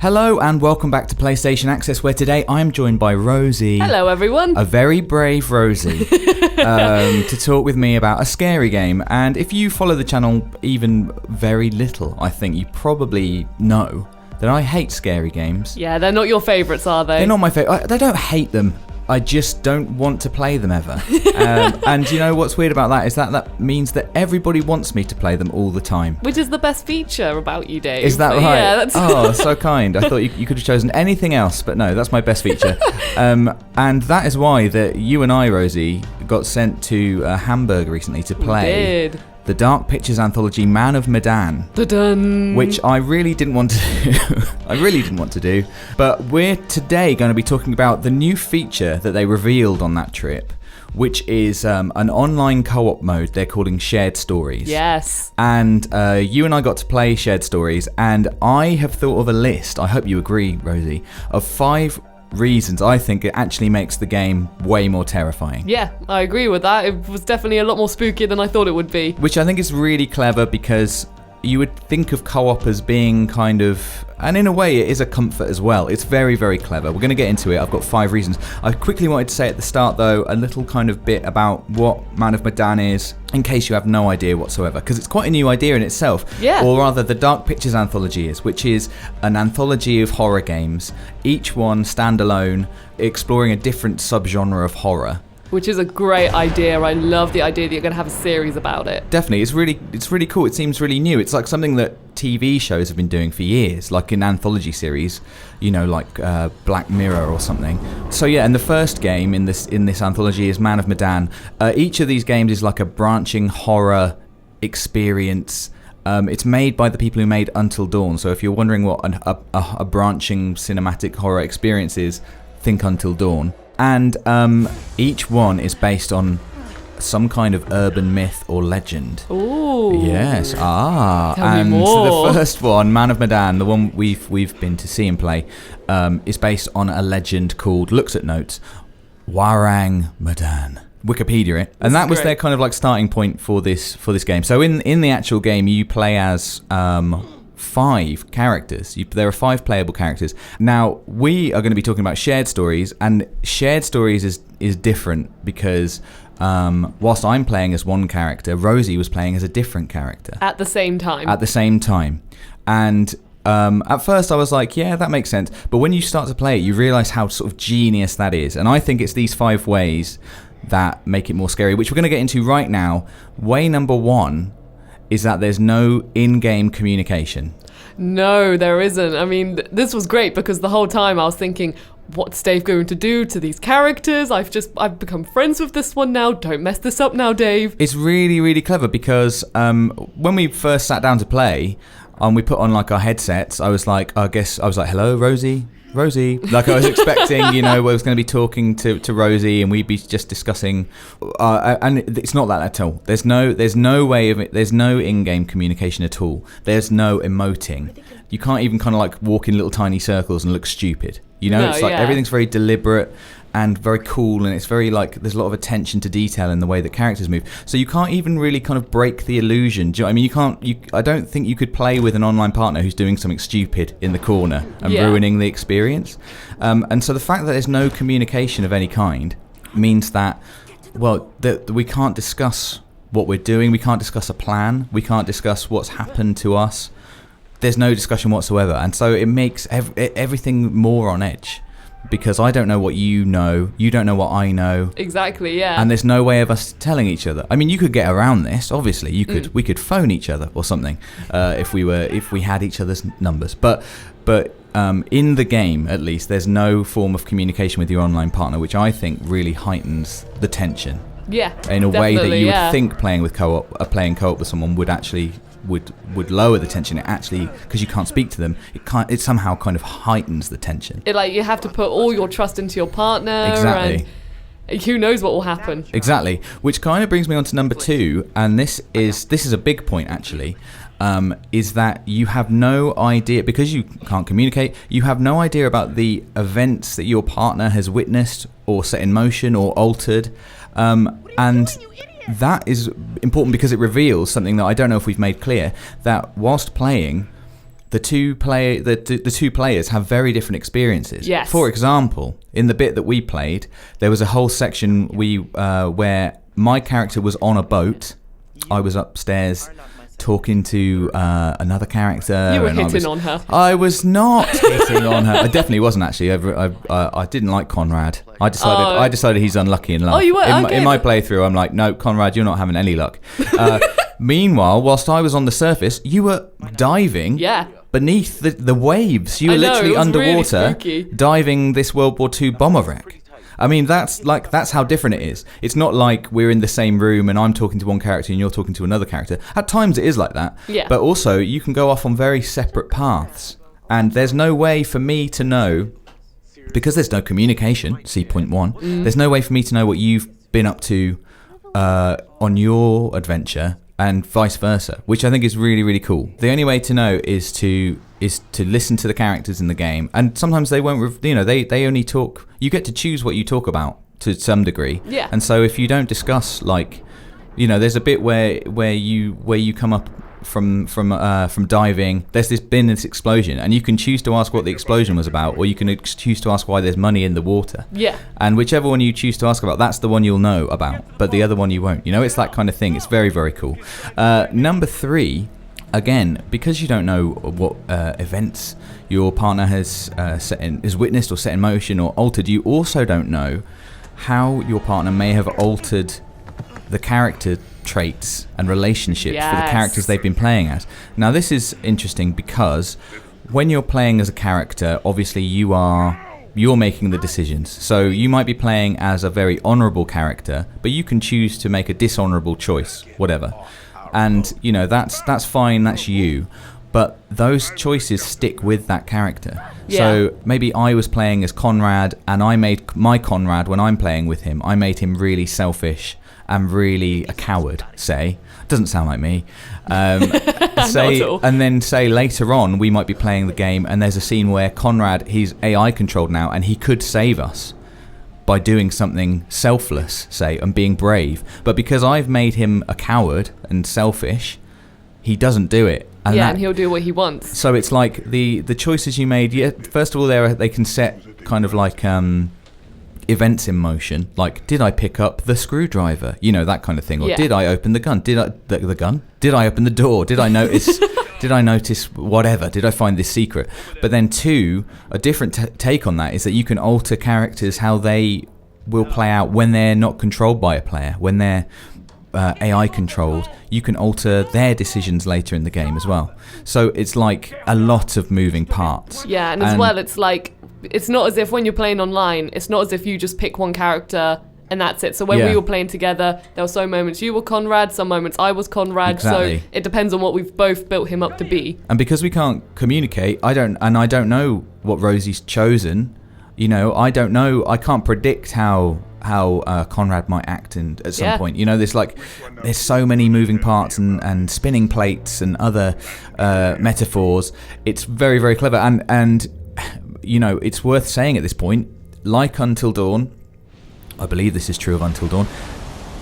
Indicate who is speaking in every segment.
Speaker 1: Hello and welcome back to PlayStation Access, where today I'm joined by Rosie.
Speaker 2: Hello everyone.
Speaker 1: A very brave Rosie. To talk with me about a scary game. And if you follow the channel even very little, I think you probably know that I hate scary games.
Speaker 2: Yeah, they're not your favourites, are they?
Speaker 1: They're not my favourite. I don't hate them. I just don't want to play them ever. And you know what's weird about that is that means that everybody wants me to play them all the time.
Speaker 2: Which is the best feature about you, Dave.
Speaker 1: Is that right?
Speaker 2: Yeah, that's...
Speaker 1: Oh, so kind. I thought you could have chosen anything else, but no, that's my best feature. And that is why that you and I, Rosie, got sent to Hamburg recently to play the Dark Pictures Anthology Man of Medan.
Speaker 2: Da-dun.
Speaker 1: Which I really didn't want to do. But we're today going to be talking about the new feature that they revealed on that trip, which is an online co-op mode they're calling Shared Stories.
Speaker 2: Yes.
Speaker 1: And you and I got to play Shared Stories, and I have thought of a list, I hope you agree, Rosie, of 5 reasons I think it actually makes the game way more terrifying.
Speaker 2: Yeah, I agree with that. It was definitely a lot more spooky than I thought it would be.
Speaker 1: Which I think is really clever, because you would think of co-op as being kind of, and in a way it is a comfort as well. It's very, very clever. We're going to get into it. I've got 5 reasons. I quickly wanted to say at the start, though, a little kind of bit about what Man of Medan is, in case you have no idea whatsoever, because it's quite a new idea in itself.
Speaker 2: Yeah.
Speaker 1: Or rather, the Dark Pictures Anthology is, which is an anthology of horror games, each one standalone, exploring a different subgenre of horror.
Speaker 2: Which is a great idea. I love the idea that you're going to have a series about it.
Speaker 1: Definitely. It's really cool. It seems really new. It's like something that TV shows have been doing for years, like an anthology series, you know, like Black Mirror or something. So yeah, and the first game in this anthology is Man of Medan. Each of these games is like a branching horror experience. It's made by the people who made Until Dawn. So if you're wondering what a branching cinematic horror experience is, think Until Dawn. And each one is based on some kind of urban myth or legend.
Speaker 2: Ooh.
Speaker 1: Yes.
Speaker 2: Tell
Speaker 1: and
Speaker 2: me more.
Speaker 1: The first one, Man of Medan, the one we've been to see and play, is based on a legend called, looks at notes, Warang Medan. Wikipedia it. And that was their kind of like starting point for this game. So in the actual game, you play as 5 characters. There are 5 playable characters. Now, we are going to be talking about Shared Stories, and Shared Stories is different because whilst I'm playing as one character, Rosie was playing as a different character.
Speaker 2: At the same time.
Speaker 1: And at first I was like, yeah, that makes sense. But when you start to play it, you realise how sort of genius that is. And I think it's these 5 ways that make it more scary, which we're going to get into right now. Way number 1 is that there's no in-game communication.
Speaker 2: No, there isn't. I mean, this was great because the whole time I was thinking, what's Dave going to do to these characters? I've become friends with this one now. Don't mess this up now, Dave.
Speaker 1: It's really, really clever because when we first sat down to play, we put on like our headsets. I was like, hello, Rosie. Like I was expecting, you know, I was going to be talking to Rosie and we'd be just discussing, and it's not that at all. There's no way of it. There's no in-game communication at all. There's no emoting. You can't even kind of like walk in little tiny circles and look stupid. You know, it's like everything's very deliberate and very cool, and it's very like there's a lot of attention to detail in the way that characters move. So you can't even really kind of break the illusion. Do you know what I mean? I don't think you could play with an online partner who's doing something stupid in the corner and ruining the experience. And so the fact that there's no communication of any kind means that, well, that we can't discuss what we're doing. We can't discuss a plan. We can't discuss what's happened to us. There's no discussion whatsoever. And so it makes everything more on edge. Because I don't know what you know, you don't know what I know.
Speaker 2: Exactly, yeah.
Speaker 1: And there's no way of us telling each other. I mean, you could get around this, obviously. We could phone each other or something if we had each other's numbers. But in the game, at least, there's no form of communication with your online partner, which I think really heightens the tension.
Speaker 2: Yeah,
Speaker 1: in a way that you would think playing co-op with someone would actually would lower the tension. It actually, because you can't speak to them, it somehow kind of heightens the tension.
Speaker 2: It like you have to put all your trust into your partner.
Speaker 1: Exactly.
Speaker 2: And who knows what will happen.
Speaker 1: Exactly. Which kind of brings me on to number 2, and this is a big point actually. Is that you have no idea, because you can't communicate, you have no idea about the events that your partner has witnessed or set in motion or altered, and that is important because it reveals something that I don't know if we've made clear, that whilst playing, the two players have very different experiences.
Speaker 2: Yes.
Speaker 1: For example, in the bit that we played, there was a whole section where my character was on a boat. I was upstairs talking to another character.
Speaker 2: You were hitting on her.
Speaker 1: I was not hitting on her. I definitely wasn't actually. I didn't like Conrad. I decided he's unlucky in love.
Speaker 2: Oh, you were? Okay.
Speaker 1: In my playthrough, I'm like, no, Conrad, you're not having any luck. Meanwhile, whilst I was on the surface, you were diving.
Speaker 2: Yeah.
Speaker 1: Beneath the waves. You were literally underwater,
Speaker 2: really
Speaker 1: diving this World War II bomber wreck. I mean, that's how different it is. It's not like we're in the same room and I'm talking to one character and you're talking to another character. At times it is like that.
Speaker 2: Yeah.
Speaker 1: But also, you can go off on very separate paths. And there's no way for me to know, because there's no communication, see point one, there's no way for me to know what you've been up to on your adventure and vice versa, which I think is really, really cool. The only way to know is to listen to the characters in the game, and sometimes they won't. They only talk. You get to choose what you talk about to some degree.
Speaker 2: Yeah.
Speaker 1: And so if you don't discuss, like, there's a bit where you come up from diving. There's been this explosion, and you can choose to ask what the explosion was about, or you can choose to ask why there's money in the water.
Speaker 2: Yeah.
Speaker 1: And whichever one you choose to ask about, that's the one you'll know about, but the other one you won't. It's that kind of thing. It's very, very cool. Number 3, again, because you don't know what events your partner has witnessed or set in motion or altered, you also don't know how your partner may have altered the character traits and relationships for the characters they've been playing as. Now, this is interesting because when you're playing as a character, obviously you're making the decisions. So you might be playing as a very honourable character, but you can choose to make a dishonourable choice, whatever. And that's fine, that's you. But those choices stick with that character.
Speaker 2: Yeah.
Speaker 1: So maybe I was playing as Conrad, and I made my Conrad, when I'm playing with him, I made him really selfish and really a coward, say. Doesn't sound like me.
Speaker 2: Not at all.
Speaker 1: And then say later on we might be playing the game and there's a scene where Conrad, he's AI controlled now, and he could save us by doing something selfless, say, and being brave. But because I've made him a coward and selfish, he doesn't do it.
Speaker 2: And he'll do what he wants.
Speaker 1: So it's like the choices you made, first of all, they can set kind of like events in motion, like, did I pick up the screwdriver, that kind of thing, or did I open the gun, did I open the door, did I notice whatever, did I find this secret? But then 2, a different take on that is that you can alter characters how they will play out when they're not controlled by a player, when they're AI controlled. You can alter their decisions later in the game as well. So it's like a lot of moving parts.
Speaker 2: Yeah, and as well, it's like, it's not as if when you're playing online, it's not as if you just pick one character and that's it. So when we were playing together, there were some moments you were Conrad, some moments I was Conrad.
Speaker 1: Exactly.
Speaker 2: So it depends on what we've both built him up to be.
Speaker 1: And because we can't communicate, I don't know what Rosie's chosen. I don't know. I can't predict how Conrad might act at some point. There's so many moving parts and spinning plates and other metaphors. It's very, very clever. And it's worth saying at this point, like Until Dawn, I believe this is true of Until Dawn,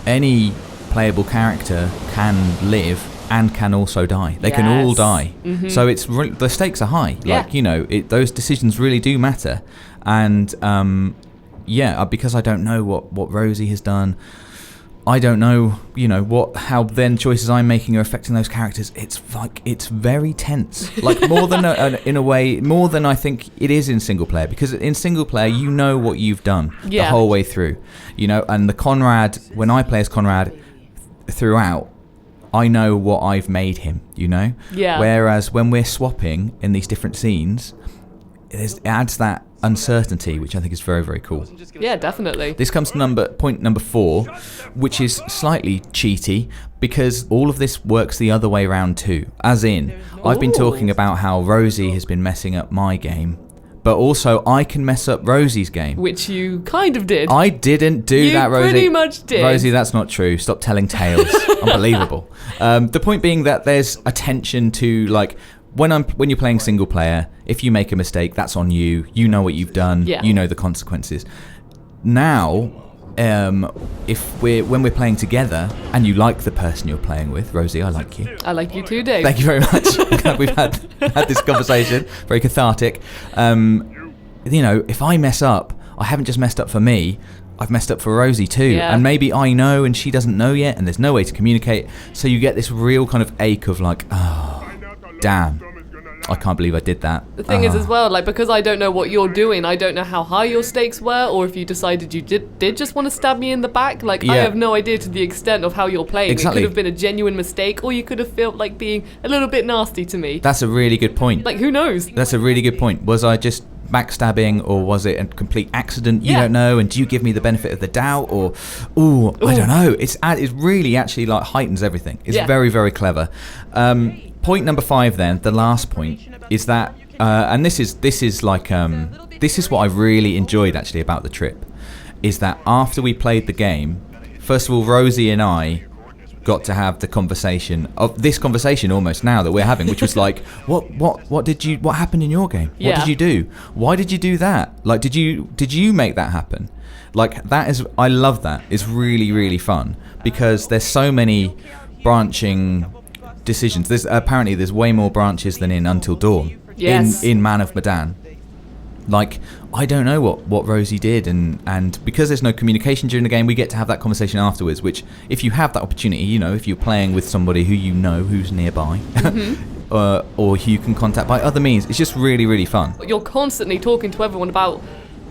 Speaker 1: any playable character can live and can also die. They can all die. Mm-hmm. So the stakes are high.
Speaker 2: Yeah.
Speaker 1: Those decisions really do matter. And because I don't know what Rosie has done, I don't know, how then choices I'm making are affecting those characters. It's very tense, like more than in a way, more than I think it is in single player, because in single player, what you've done the whole way through, and the Conrad, when I play as Conrad throughout, I know what I've made him,
Speaker 2: Yeah.
Speaker 1: Whereas when we're swapping in these different scenes, it adds that uncertainty, which I think is very, very cool.
Speaker 2: Yeah, definitely.
Speaker 1: This comes to point number 4, which is slightly cheaty, because all of this works the other way around too. As in, I've been talking about how Rosie has been messing up my game, but also I can mess up Rosie's game.
Speaker 2: Which you kind of did.
Speaker 1: I didn't do that, Rosie.
Speaker 2: You pretty much did.
Speaker 1: Rosie, that's not true. Stop telling tales. Unbelievable. The point being that there's attention to, like, when you're playing single player, if you make a mistake, that's on you. You know what you've done.
Speaker 2: Yeah.
Speaker 1: You know the consequences. Now, when we're playing together, and you like the person you're playing with, Rosie, I like you.
Speaker 2: I like you too, Dave.
Speaker 1: Thank you very much. I'm glad we've had had this conversation, very cathartic. If I mess up, I haven't just messed up for me, I've messed up for Rosie too.
Speaker 2: Yeah.
Speaker 1: And maybe I know and she doesn't know yet, and there's no way to communicate. So you get this real kind of ache of like, oh, damn, I can't believe I did that.
Speaker 2: The thing is as well, like, because I don't know what you're doing, I don't know how high your stakes were, or if you decided you did just want to stab me in the back. Like, I have no idea to the extent of how you're playing.
Speaker 1: Exactly.
Speaker 2: It could have been a genuine mistake, or you could have felt like being a little bit nasty to me.
Speaker 1: That's a really good point.
Speaker 2: Like, who knows?
Speaker 1: That's a really good point. Was I just backstabbing, or was it a complete accident? You don't know. And do you give me the benefit of the doubt, or I don't know. It's really actually like heightens everything. It's very, very clever. Point number 5 then, the last point, is that and this is what I really enjoyed actually about the trip, is that after we played the game, first of all, Rosie and I got to have the conversation almost now that we're having, which was like, what happened in your game? What did you do? Why did you do that? Like, did you make that happen? Like, I love that. It's really, really fun because there's so many branching decisions. There's way more branches than in Until Dawn.
Speaker 2: Yes.
Speaker 1: In Man of Medan. Like, I don't know what Rosie did, and because there's no communication during the game, we get to have that conversation afterwards, which, if you have that opportunity, if you're playing with somebody who who's nearby, or who you can contact by other means, it's just really, really fun.
Speaker 2: You're constantly talking to everyone about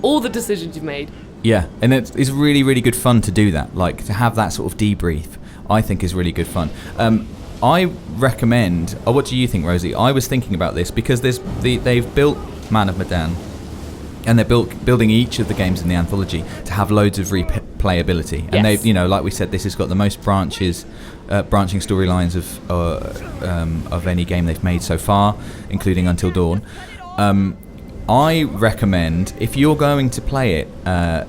Speaker 2: all the decisions you've made.
Speaker 1: Yeah, and it's really, really good fun to do that. Like, to have that sort of debrief, I think is really good fun. I recommend... what do you think, Rosie? I was thinking about this because they've built Man of Medan, and they're building each of the games in the anthology to have loads of replayability. And they've, like we said, this has got the most branching storylines of any game they've made so far, including Until Dawn. I recommend, if you're going to play it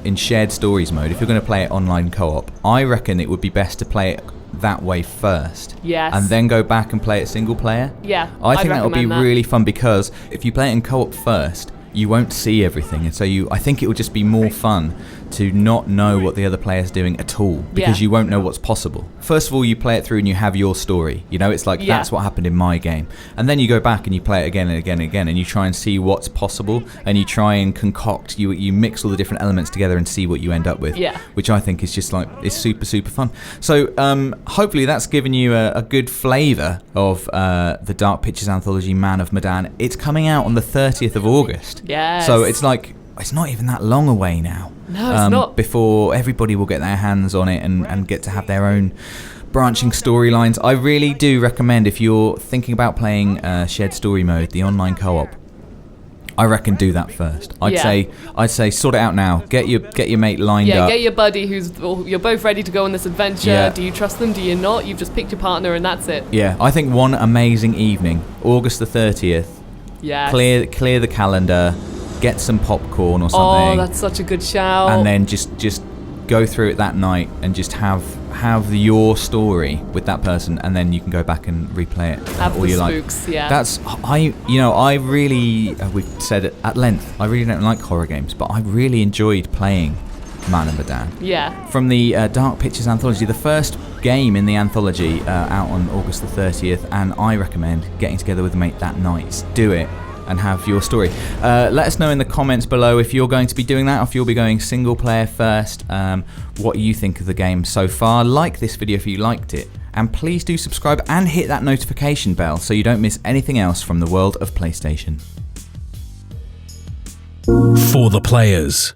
Speaker 1: in shared stories mode, if you're going to play it online co-op, I reckon it would be best to play it that way first.
Speaker 2: Yes.
Speaker 1: And then go back and play it single player.
Speaker 2: Yeah.
Speaker 1: I think that would be really fun, because if you play it in co-op first, you won't see everything, and so I think it would just be more fun to not know what the other player's doing at all, because you won't know what's possible. First of all, you play it through and you have your story. It's like, that's what happened in my game. And then you go back and you play it again and again and again, and you try and see what's possible, and you try and concoct, you mix all the different elements together and see what you end up with. Yeah. Which I think is just like, it's super, super fun. So hopefully that's given you a good flavour of the Dark Pictures Anthology Man of Medan. It's coming out on the 30th of August.
Speaker 2: Yes.
Speaker 1: So it's like, it's not even that long away now.
Speaker 2: No, it's not.
Speaker 1: Before everybody will get their hands on it and get to have their own branching storylines. I really do recommend, if you're thinking about playing shared story mode, the online co-op, I reckon do that first. I'd say sort it out now. Get your mate lined up. Yeah,
Speaker 2: get your buddy you're both ready to go on this adventure. Yeah. Do you trust them? Do you not? You've just picked your partner and that's it.
Speaker 1: Yeah, I think one amazing evening, August the 30th.
Speaker 2: Yeah.
Speaker 1: Clear the calendar. Get some popcorn or something.
Speaker 2: Oh, that's such a good shout.
Speaker 1: And then just go through it that night and just have your story with that person, and then you can go back and replay it.
Speaker 2: Have the spooks, yeah.
Speaker 1: That's I really, we've said it at length, I really don't like horror games, but I really enjoyed playing Man of Medan.
Speaker 2: Yeah.
Speaker 1: From the Dark Pictures Anthology, the first game in the anthology, out on August the 30th, and I recommend getting together with a mate that night. Do it and have your story. Let us know in the comments below if you're going to be doing that, or if you'll be going single player first, what you think of the game so far. Like this video if you liked it, and please do subscribe and hit that notification bell so you don't miss anything else from the world of PlayStation.
Speaker 3: For the players.